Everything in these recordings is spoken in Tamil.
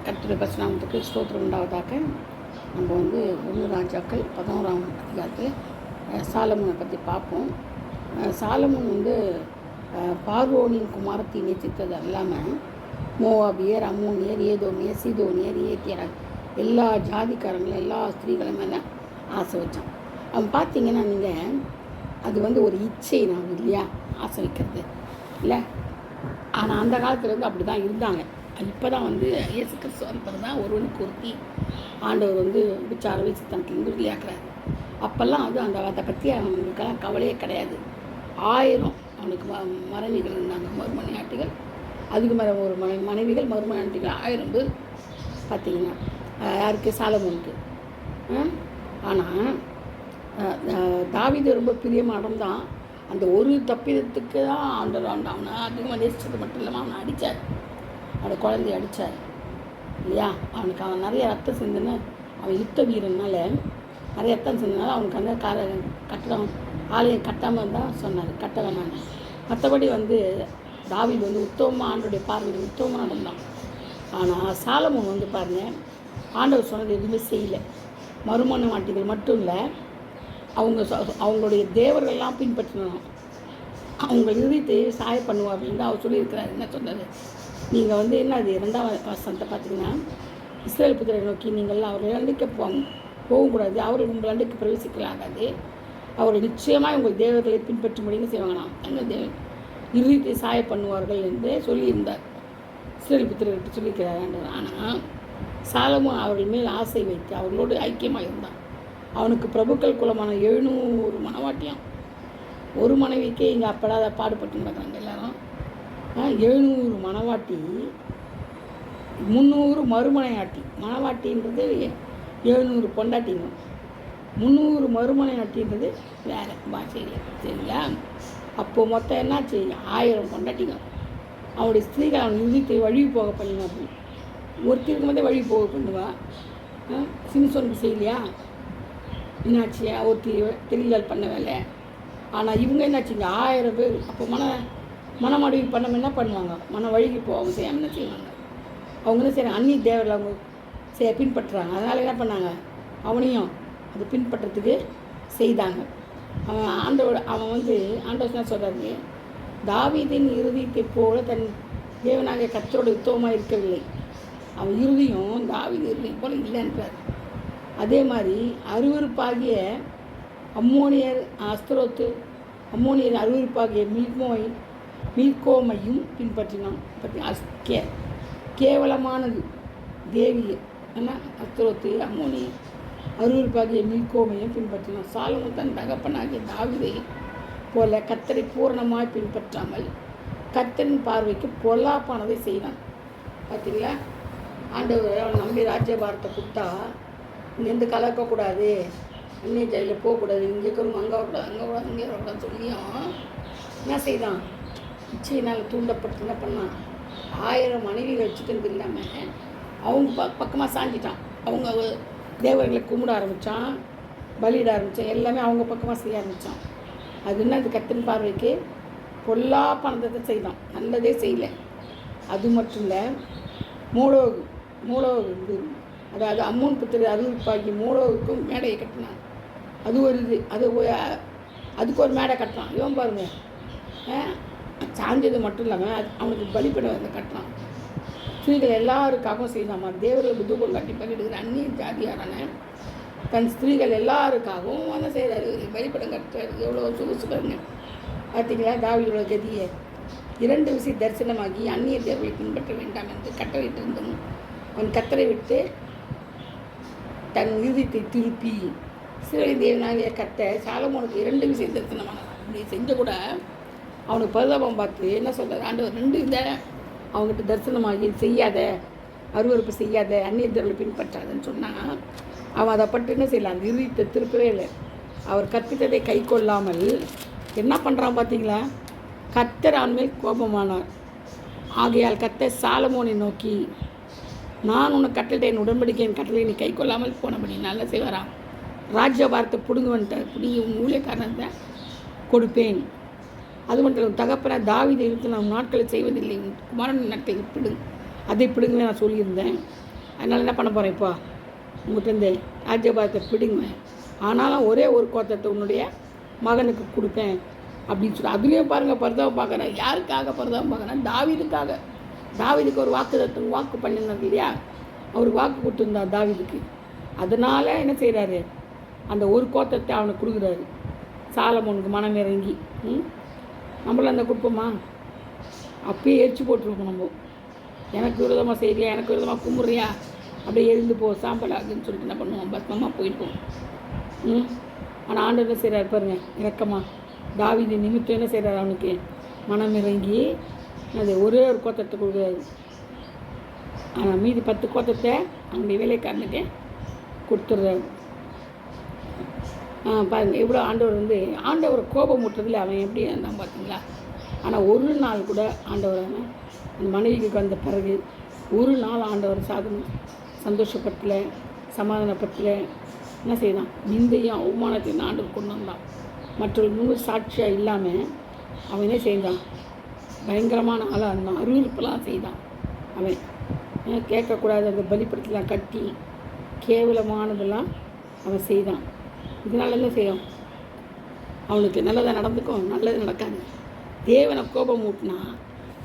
கர்த்தருடைய பரிசுநாமத்துக்கு ஸ்தோத்திரம் உண்டாவதாக. நம்ம வந்து 1 ராஜாக்கள் 11ஆம் அதிகாரத்தில் சாலமோனை பற்றி பார்ப்போம். சாலமோன் வந்து பார்வோனின் குமாரத்தை நேசித்தது இல்லாமல் மோவாபியர், அம்மோனியர், ஏதோமியர், சீதோனியர், ஏத்தியர் எல்லா ஜாதிக்காரங்களும் எல்லா ஸ்திரீகளும் மேலே ஆசை வச்சான். அவன் பார்த்தீங்கன்னா நீங்கள் அது வந்து ஒரு இச்சை நான் இல்லையா, ஆசை வைக்கிறது இல்லை. ஆனால் அந்த காலத்தில் வந்து அப்படி தான் இருந்தாங்க. இப்போ தான் வந்து இயேசு கிறிஸ்து இப்போ தான் ஒருவனுக்கு ஒருத்தி ஆண்டவர் வந்து விசார வயசுத்தனத்துலேருந்து விளையாடுறாரு. அப்போல்லாம் வந்து அதை பற்றி அவங்களுக்கெல்லாம் கவலையே கிடையாது. 1000 அவனுக்கு மனைவிகள் இருந்தாங்க, மறுமனையாட்டிகள். அதுக்கு மேலே ஒரு மனைவிகள் மறுமனையாட்டிகள் 1000 பேர் பார்த்திங்கன்னா யாருக்கு, சாலமோனுக்கு. ஆனால் தாவீது ரொம்ப பிரியமானம் தான். அந்த ஒரு தப்பிதத்துக்கு தான் ஆண்டவர் அவனை அதிகமாக நேசித்தது மட்டும் இல்லாமல் அவனை அடித்தார், அவனை குழந்தைய அடித்தார் இல்லையா. அவன் நிறைய ரத்தம் சிந்தின, அவன் யுத்த வீரனால நிறைய ரத்தம் சிந்தினால அவனுக்கு அந்த கட்டடம் ஆலயம் கட்டாமல் தான் சொன்னார், கட்ட வேணான்னு. மற்றபடி வந்து தாவீது வந்து உத்தமமாக ஆண்டோடைய பார்வையில் உத்தமமாக நடந்தான். ஆனால் சாலமோன் வந்து பாருங்கள், ஆண்டவர் சொன்னது எதுவுமே செய்யலை. மறுமண வாட்டிகள் மட்டும் இல்லை, அவங்களுடைய தேவர்கள்லாம் பின்பற்றணும். அவங்க இறுதித்தை சாய பண்ணுவோம் அப்படின்னு தான் அவர் சொல்லியிருக்கிறார். என்ன சொன்னது, நீங்கள் வந்து என்ன அது 2ஆம் வசனத்தை பார்த்தீங்கன்னா, இஸ்ரேல் புத்திரை நோக்கி நீங்கள்லாம் அவர்களை அண்டிக்க போகக்கூடாது, அவர்கள் உங்கள் அண்டிக்கு பிரவேசிக்கலாகாது, அவர்கள் நிச்சயமாக உங்கள் தேவர்களை பின்பற்றும்படின்னு செய்வாங்களாம். தங்கள் இறுதித்தை சாய பண்ணுவார்கள் என்று சொல்லியிருந்தார். இஸ்ரேல் புத்திரர்கிட்ட சொல்லியிருக்கிறார். ஆனால் சாலமோன் அவர்கள் மேல் ஆசை வைத்து அவர்களோடு ஐக்கியமாக இருந்தான். அவனுக்கு பிரபுக்கள் குலமான 700 மனவாட்டியம். ஒரு மனைவிக்கே இங்கே அப்படாத பாடுபட்டு நடக்கிறாங்க எல்லாரும். 700 மனவாட்டி, 300 மறுமனையாட்டி. மனவாட்டின்றது 700 பொண்டாட்டிங்க, 300 மறுமனையாட்டின்றது வேறு பாஷையில், சரிங்களா. அப்போது மொத்தம் என்னாச்சு, 1000 பொண்டாட்டிங்க. அவனுடைய ஸ்திரீகள் அவன் இறுதித்தை வழி போக பண்ணினா, ஒருத்தருக்கு மட்டும் வழி போக பண்ணுவா. சிம்சோனுக்கு செய்யலையா, என்னாச்சியா ஒருத்தி தெரியல் பண்ண வேலை. ஆனால் இவங்க என்னாச்சுங்க 1000 பேர். அப்போ மனமடிவு பண்ண என்ன பண்ணுவாங்க, மன வழிக்கு போவாங்க, செய்யாமல் என்ன செய்வாங்க, அவங்க என்ன செய்கிறாங்க, அந்நிய தேவரில் அவங்க பின்பற்றுறாங்க. அதனால் என்ன பண்ணாங்க, அவனையும் அது பின்பற்றுறதுக்கு செய்தாங்க. அவன் வந்து ஆண்டவர் என்ன சொல்கிறாரு, தாவீதின் இறுதியத்தை போல தன் தேவனாக கர்த்தரோட யுத்தமாக இருக்கவில்லை. அவன் இறுதியும் தாவீது இறுதியை போல் இல்லைன்றார். அதே மாதிரி அருவருப்பாகிய அம்மோனியர் அஸ்தரோத்து, அம்மோனியர் அருவருப்பாகிய மீல்கோமையும் பின்பற்றினான். கேவலமானது தேவி என்ன, அஸ்தரோத்து அம்மோனியர் அருவருப்பாகிய மீல்கோமையும் பின்பற்றினான். சாலமோன் தன் தகப்பனாகிய தாவீதை போல கர்த்தரை பூரணமாய் பின்பற்றாமல் கர்த்தரின் பார்வைக்கு பொல்லாப்பானதை செய்தான். பார்த்தீங்களா, ஆண்டவர் அவன் நம்பி ராஜ்யபாரத்தை கொடுத்தா இங்கேருந்து கலக்கக்கூடாது, அந்நிய ஜெயிலில் போகக்கூடாது, இங்கே இருக்கணும், அங்கே வரக்கூடாது, அங்கே வரக்கூடாது, இங்கே வரக்கூடாது சொல்லியும் என்ன செய்தான், இச்சையினால் தூண்டப்பட்டு என்ன பண்ணான், 1000 மனைவிகள் வச்சுக்கிறது இல்லாமல் அவங்க பக்கமாக சாஞ்சிட்டான். அவங்க தேவர்களை கும்பிட ஆரம்பித்தான், பலியிட ஆரம்பித்தான், எல்லாமே அவங்க பக்கமாக செய்ய ஆரம்பித்தான். அது என்ன, அது கர்த்தரின் பார்வைக்கு பொல்லா பணத்தை செய்தான், நல்லதே செய்யலை. அது மட்டும் இல்லை, மூலோகு அதாவது அம்மோன் புத்திர அருவருப்பாகி மூலோவுக்கும் மேடையை கட்டினான். அது ஒரு இது, அதுக்கு ஒரு மேடை கட்டினான். இவன் பாருங்க, சாஞ்சது மட்டும் இல்லாமல் அவனுக்கு பலிப்பட வந்து கட்டினான். ஸ்திரீகள் எல்லாருக்காகவும் செய்தாமா, தேவர்கள் புத்தகம் கட்டி பலிடுகிற அந்நிய ஜாதியாரான தன் ஸ்திரீகள் எல்லாருக்காகவும் வந்து செய்கிறாரு, பலிப்படம் கட்டுறாரு. எவ்வளோ சொகுசு பாருங்க. பார்த்தீங்களா தாவீதோட கதியை. 2 விசை தரிசனமாகி அந்நிய தேவர்களை பின்பற்ற வேண்டாம் என்று கட்டளையிட்டு இருந்தோம். அவன் கத்தரை விட்டு தன் இறுதித்தை திருப்பி இஸ்ரவேலின் தேவனாகிய கர்த்தர் சாலமோனுக்கு 2 விசை தரிசனமானார். அப்படி செஞ்ச கூட அவனுக்கு பரிதாபம் பார்த்து என்ன சொல்கிறார், ஆண்டவர் 2 இந்த அவங்ககிட்ட தரிசனமாகி செய்யாத, அருவருப்பு செய்யாத, அந்நிய தேவர்களை பின்பற்றாதன்னு சொன்னால் அவன் அதை பட்டு என்ன செய்யலாம், அந்த இறுதித்தை திருப்பவே இல்லை. அவர் கற்பித்ததை கை கொள்ளாமல் என்ன பண்ணுறான் பார்த்தீங்களா, கர்த்தர் அவன் மேல் கோபமானார். ஆகையால் கர்த்தர் சாலமோனை நோக்கி, நான் உனக்கு கட்டளை என் உடன்படிக்கையின் கட்டளை நீ கை கொள்ளாமல் போனபடி நல்லா செய்வாராம். ராஜ்யபாரத்தை பிடுங்குவன்ட்டார், பிடிங்கி உன் ஊழியக்காரன் தான் கொடுப்பேன். அது மட்டும் இல்லை, தகப்பன தாவீதை இருந்து நான் நாட்களை செய்வதில்லை, குமாரன் நாட்களை அதை பிடுங்குவேன் நான் சொல்லியிருந்தேன். அதனால் என்ன பண்ண போகிறேன் இப்போ உங்கள்கிட்ட ராஜ்யபாரத்தை பிடிங்க, ஆனாலும் ஒரே ஒரு கோத்திரத்தை உன்னுடைய மகனுக்கு கொடுப்பேன் அப்படின்னு சொல்லி. அதுலேயும் பாருங்கள் பரிதாபம் பார்க்குறேன். யாருக்காக பரிதாபம் பார்க்குறேன்? தாவீதுக்காக. தாவீதுக்கு ஒரு வாக்கு பண்ணினார் இல்லையா, அவருக்கு வாக்கு கொடுத்துருந்தார் தாவீதுக்கு. அதனால் என்ன செய்கிறாரு, அந்த ஒரு கோத்திரத்தை அவனுக்கு கொடுக்குறாரு. சாலமோனுக்கு மனம் இறங்கி நம்மள அந்த கொடுப்போமா? அப்பயே எரிச்சு போட்டுருக்கோம் நம்ம. எனக்கு விரோதமாக செய்கிறியா, எனக்கு விரோதமாக கும்பிட்றியா, அப்படியே எழுந்து போ சாம்பல் ஆகுன்னு சொல்லிட்டு என்ன பண்ணுவோம், பத்மமாக போயிருப்போம். ஆனால் ஆண்டவர் என்ன செய்கிறார் பாருங்க, இறக்கமா தாவீது நிமித்தம் என்ன செய்கிறார், அவனுக்கு மனம் இறங்கி அது ஒரே ஒரு கோத்திரத்தை கொடுக்குறாரு. ஆனால் மீதி 10 கோத்திரத்தை அவனுடைய வேலைக்காரனுக்கு கொடுத்துட்றாரு. பாருங்கள் எவ்வளோ ஆண்டவர் ஆண்டவர் கோபம் ஊட்டுறதுல அவன் எப்படி இருந்தான் பார்த்தீங்களா. ஆனால் ஒரு நாள் கூட ஆண்டவர் அந்த மனைவிக்கு வந்த பிறகு ஒரு நாள் ஆண்டவர் சந்தோஷப்படல, சமாதானப்படல. என்ன செய்தான், நிந்தையும் அவமானத்தையும் ஆண்டவர் கொண்டு வந்தான். மற்றொரு முழு சாட்சியாக இல்லாமல் அவன் என்ன செய்தான், பயங்கரமான ஆளாக இருந்தான். அருவருப்பெல்லாம் செய்தான். அவன் கேட்கக்கூடாது அந்த பலிப்படத்தெலாம் கட்டி கேவலமானதெல்லாம் அவன் செய்தான். இதனால என்ன செய்யும், அவனுக்கு நல்லதாக நடந்துக்கும், நல்லது நடக்காது. தேவனை கோபம் ஊட்டினா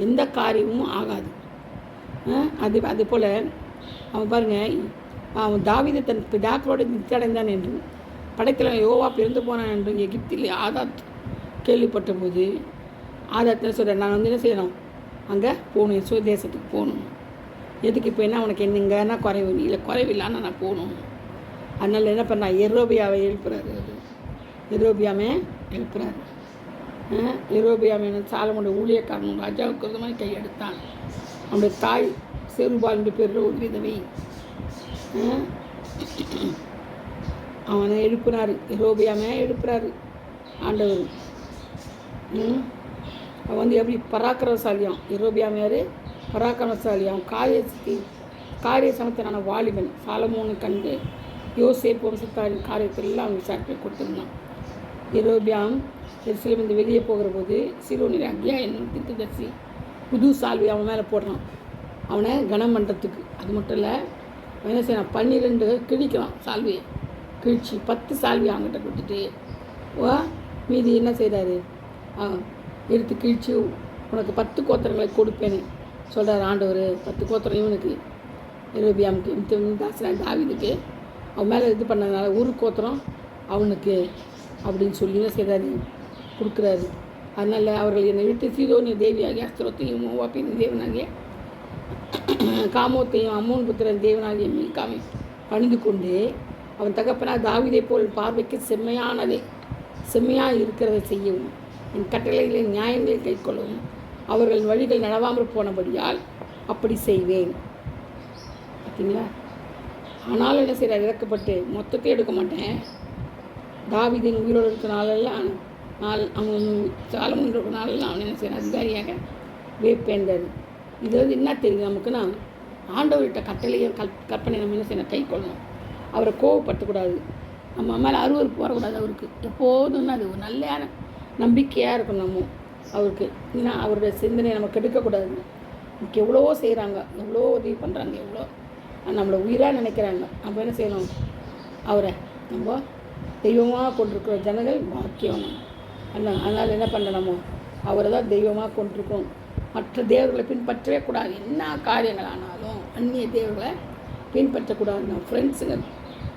எந்த காரியமும் ஆகாது. அது போல் அவன் பாருங்கள், அவன் தாவீது தன் பிதாக்களோடு நிச்சயடைந்தான் என்றும் படைத்தலைவன் யோவா பிறந்து போனான் என்றும் எகிப்தில் ஆதாத் கேள்விப்பட்ட போது ஆதாத்தில் சொல்கிறேன், நான் என்ன செய்யணும், அங்கே போகணும், சுதேசத்துக்கு போகணும். எதுக்கு இப்போ என்ன உனக்கு என்னங்கன்னா குறைவு இல்லை, குறைவில்லான்னு நான் போகணும். அதனால் என்ன பண்ணா, எரோபியாவை எழுப்புறாரு. எரோபியாமே எழுப்புறாரு. எரோபியாமே சாலமோட ஊழியக்காரனும் ராஜாவுக்கு விதமாக கையெடுத்தான். அவனுடைய தாய் செருபால் என்று பேர் ஒரு விதவை. அவனை எழுப்புனார், எரோபியாமே எழுப்புறாரு ஆண்டவர். அவன் எப்படி பராக்கிரமசாலியான், எரோபியாமையார் பராக்கிரமசாலியான், காரிய சமத்தனான வாலிபன். சாலமோனு கண்டு யோசேப்பு வம்சத்தாரின் காரியத்திலெல்லாம் அவன் விசாரிப்பை கொடுத்துருந்தான். எரோபியாம் எருசலேமிலிருந்து வெளியே போகிற போது சீலோனில் அக்யா என்னும் தீர்க்கதரிசி புது சால்வி அவன் மேலே போடுறான், அவனை கனம் பண்ணுறதுக்கு. அது மட்டும் இல்லை, அவன் என்ன செய்யறான், 12 கிழிக்கிறான் சால்வியை. கிழிச்சு 10 சால்வியை அவங்ககிட்ட கொடுத்துட்டு மீதி என்ன செய்கிறாரு, எடுத்து கிழிச்சு உனக்கு 10 கோத்திரங்களை கொடுப்பேன்னு சொல்கிறார் ஆண்டவர். 10 கோத்திரம் இவனுக்கு எரோபியாமுக்கு, தாசனான் தாவீதுக்கு அவன் மேலே இது பண்ணதுனால ஒரு கோத்திரம் அவனுக்கு அப்படின்னு சொல்லி என்ன செய்கிறாரு, கொடுக்குறாரு. அதனால் அவர்கள் என்னை விட்டு சீதோனிய தேவியாகிய அஸ்திரத்தையும் மோவாபின் தேவனாகிய காமோத்தையும் அம்மோன் புத்திரன் தேவனாகிய மீகாமை பணிந்து கொண்டு அவன் தகப்பனாக தாவீதை போல் பார்வைக்கு செம்மையாக இருக்கிறதை செய்யவும் என் கட்டளைகளை நியாயங்களை கைக்கொள்ளவும் அவர்கள் வழிகள் நடவாமல் போனபடியால் அப்படி செய்வேன். பார்த்தீங்களா. ஆனாலும் என்ன செய்கிறார், இறக்கப்பட்டு மொத்தத்தை எடுக்க மாட்டேன், தாவீதின் உயிரோடு இருக்கிற நாளெல்லாம் அவன் சாலமோன் இருக்கிற நாளெல்லாம் அவன் என்ன செய்கிறான், அதிகாரியாக வேப்பேன்றார். இது என்ன தெரியுது நமக்குன்னா, ஆண்டவர்கிட்ட கட்டளையும் கற்பனை நம்ம என்ன செய்யணும், கை கொள்ளணும். அவரை கோவப்படக்கூடாது, நம்ம மேலே அருவருப்பு வரக்கூடாது. அவருக்கு எப்போதும் அது ஒரு நல்ல நம்பிக்கையாக இருக்கணும் நம்ம அவருக்கு. ஏன்னா அவருடைய சிந்தனையை நம்ம கெடுக்கக்கூடாது. நமக்கு எவ்வளோ செய்கிறாங்க, எவ்வளோ உதவி பண்ணுறாங்க, எவ்வளோ நம்மளை உயிராக நினைக்கிறாங்க. நம்ம என்ன செய்யணும், அவரை நம்ம தெய்வமாக கொண்டிருக்கிற ஜனங்கள் பாக்கியம். அதனால் என்ன பண்ணணுமோ, அவரை தான் தெய்வமாக கொண்டிருக்கோம். மற்ற தேவர்களை பின்பற்றவே கூடாது. என்ன காரியங்கள் ஆனாலும் அந்நிய தேவர்களை பின்பற்றக்கூடாது. நம்ம ஃப்ரெண்ட்ஸுங்க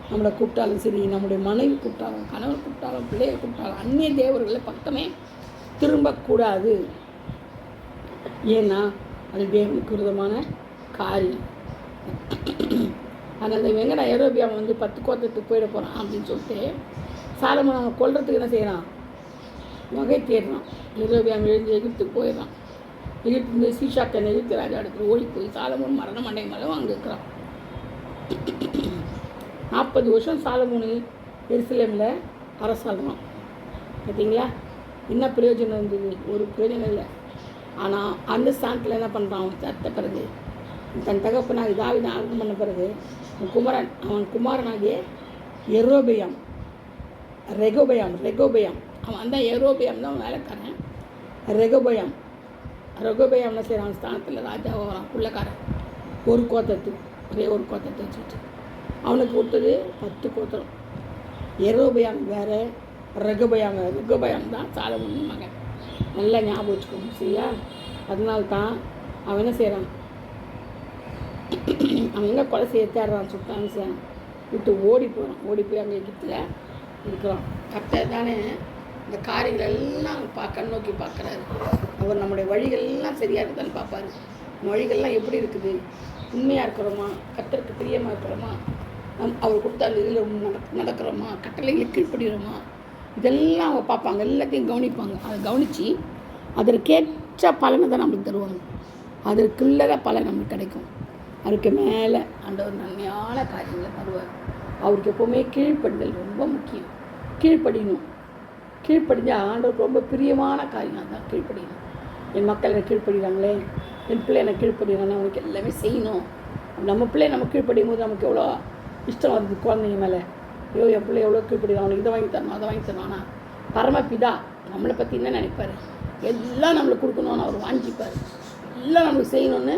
நம்மளை கூப்பிட்டாலும் சரி, நம்முடைய மனைவி கூப்பிட்டாலும், கணவர் கூப்பிட்டாலும், பிள்ளையை கூப்பிட்டாலும் அந்நிய தேவர்களை பக்கமே திரும்பக்கூடாது. ஏன்னா அது தேவனுக்கு விரோதமான காரியம். அதனால் இந்த வெங்கடா எரோபியாவை 10 கோத்திரத்துக்கு போயிட போகிறான் அப்படின்னு சொல்லிட்டு சாலமோன் அவனை கொல்றதுக்கு என்ன செய்யறான், வகை தேடுறான். எரோபியாம் எழுந்து எகிப்துக்கு போயிடறான். எகிப்து சீஷாக்கன் எகிப்து ராஜா இடத்துல ஓடி போய் சாலமோன் மரணம் அடைமளவும் அங்கே இருக்கிறான். 40 வருஷம் சாலமோனு எருசலேமில் அரசாடுறான். பார்த்தீங்களா, என்ன பிரயோஜனம் இருந்தது, ஒரு பிரயோஜனம் இல்லை. ஆனால் அந்த ஸ்தானத்தில் என்ன பண்ணுறான், அவன் சத்த பிறகு தன் தகப்பனாக தாவீதை ஆரம்பம் பண்ண பிறகு அவன் குமாரனாகிய ரெகோபயாம் அவன் தான் எரோபியாம் தான் வேலைக்காரன். ரெகோபயாம் என்ன செய்கிறான், அவன் ஸ்தானத்தில் ராஜாவாக வரான், பிள்ளைக்காரன். ஒரு கோத்திரத்துக்கு ஒரே ஒரு கோத்திரத்தை வச்சுட்டு. அவனுக்கு கொடுத்தது 10 கோத்திரம். எரோபயாம் வேறு, ருகபயாம் தான் சாலமோன் மகன். நல்லா ஞாபகம் வச்சுக்கணும் சரியா. அதனால தான் அவன் என்ன செய்கிறான், அவன் எங்கே கொலை செய்ய தேடுறான், சுட்டான்னு செய்யறான், விட்டு ஓடி போய் அங்கே எகிப்தில் இருக்கிறான். கர்த்தர் தானே இந்த காரியங்கள் எல்லாம் கண்ணோக்கி பார்க்குறாரு. அவர் நம்முடைய வழிகள்லாம் சரியாக இருக்குதான்னு பார்ப்பாரு. வழிகள்லாம் எப்படி இருக்குது, உண்மையாக இருக்கிறோமா, கர்த்தருக்கு பிரியமாக இருக்கிறோமா, அவர் கொடுத்த அந்த இதில் நடக்கிறோமா, கட்டளைகளுக்கு கீழ்ப்படுகிறோமா, இதெல்லாம் அவங்க பார்ப்பாங்க, எல்லாத்தையும் கவனிப்பாங்க. அதை கவனித்து அதற்கேற்ற பலனை தான் நம்மளுக்கு தருவாங்க. அதற்குள்ளத பலன் நம்மளுக்கு கிடைக்கும். அதுக்கு மேலே ஆண்டவர் நன்மையான காரியங்களை தருவார். அவருக்கு எப்போவுமே கீழ்ப்படுதல் ரொம்ப முக்கியம். கீழ்ப்படிஞ்சால் ஆண்டவருக்கு ரொம்ப பிரியமான காரியம் தான் கீழ்ப்படியணும். என் மக்கள் என்னை கீழ்ப்படுகிறாங்களே, என் பிள்ளை என்னை கீழ்ப்படுகிறாங்க, அவனுக்கு எல்லாமே செய்யணும். நம்ம பிள்ளை நம்ம கீழ்ப்படியும் போது நமக்கு எவ்வளோ இஷ்டம் வருது குழந்தைங்க மேலே. ஐயோ என் பிள்ளை எவ்வளோ கீழ்ப்படுகிறான், அவனுக்கு இதை வாங்கி தரணும் அதை வாங்கி தரணும். ஆனால் பரமபிதா நம்மளை பற்றி என்ன நினைப்பார், எல்லாம் நம்மளுக்கு கொடுக்கணும்னு அவர் வாஞ்சிப்பார், எல்லாம் நம்மளுக்கு செய்யணும்னு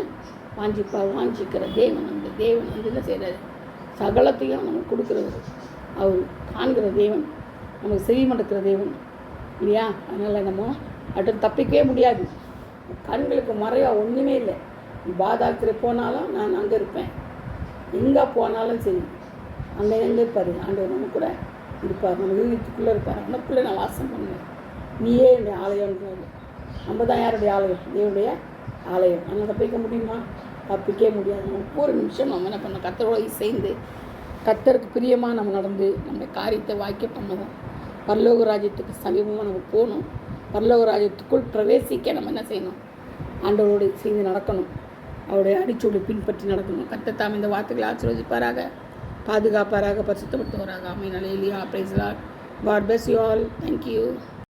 வாஞ்சிக்கிற தேவன். அந்த தேவன் என்ன செய்கிறாரு, சகலத்தையும் நமக்கு கொடுக்குறவர். அவர் காண்கிற தேவன், நமக்கு செவி மடக்கிற தேவன் இல்லையா. அதனால் நம்ம அடுத்து தப்பிக்கவே முடியாது. கண்களுக்கு மறைவாக ஒன்றுமே இல்லை. நீ பாதாளத்தில் போனாலும் நான் அங்கே இருப்பேன், எங்கே போனாலும் சரி அங்கே எங்கே இருப்பார் ஆண்டவர், நம்ம கூட இருப்பார், நம்ம வீட்டுக்குள்ளே இருப்பார், நமக்குள்ளே நான் வாசம் பண்ணுவேன். நீயே என்னுடைய ஆலயம்ன்றது. நம்ம தான் யாருடைய ஆலயம், தேவனுடைய ஆலயம். ஆனால் தப்பிக்க முடியுமா, தப்பிக்கவே முடியாது. ஒவ்வொரு நிமிஷம் நம்ம என்ன பண்ணோம், கர்த்தரோடு சேர்ந்து கர்த்தருக்கு பிரியமாக நம்ம நடந்து நம்ம காரியத்தை வாய்க்க பண்ணுவோம். பரலோக ராஜ்யத்துக்கு சமீபமாக நம்ம போகணும். பரலோக ராஜ்யத்துக்குள் பிரவேசிக்க நம்ம என்ன செய்யணும், ஆண்டவரோடு சேர்ந்து நடக்கணும், அவருடைய அடிச்சூடு பின்பற்றி நடக்கணும். கர்த்தர் தாம் இந்த வார்த்தைகளை ஆசீர்வதிப்பாராக, பாதுகாப்பாராக, பரிசுத்தப்படுத்துவாராக. ஆமென். அல்லேலூயா. Praise the lord. God bless you all. Thank you.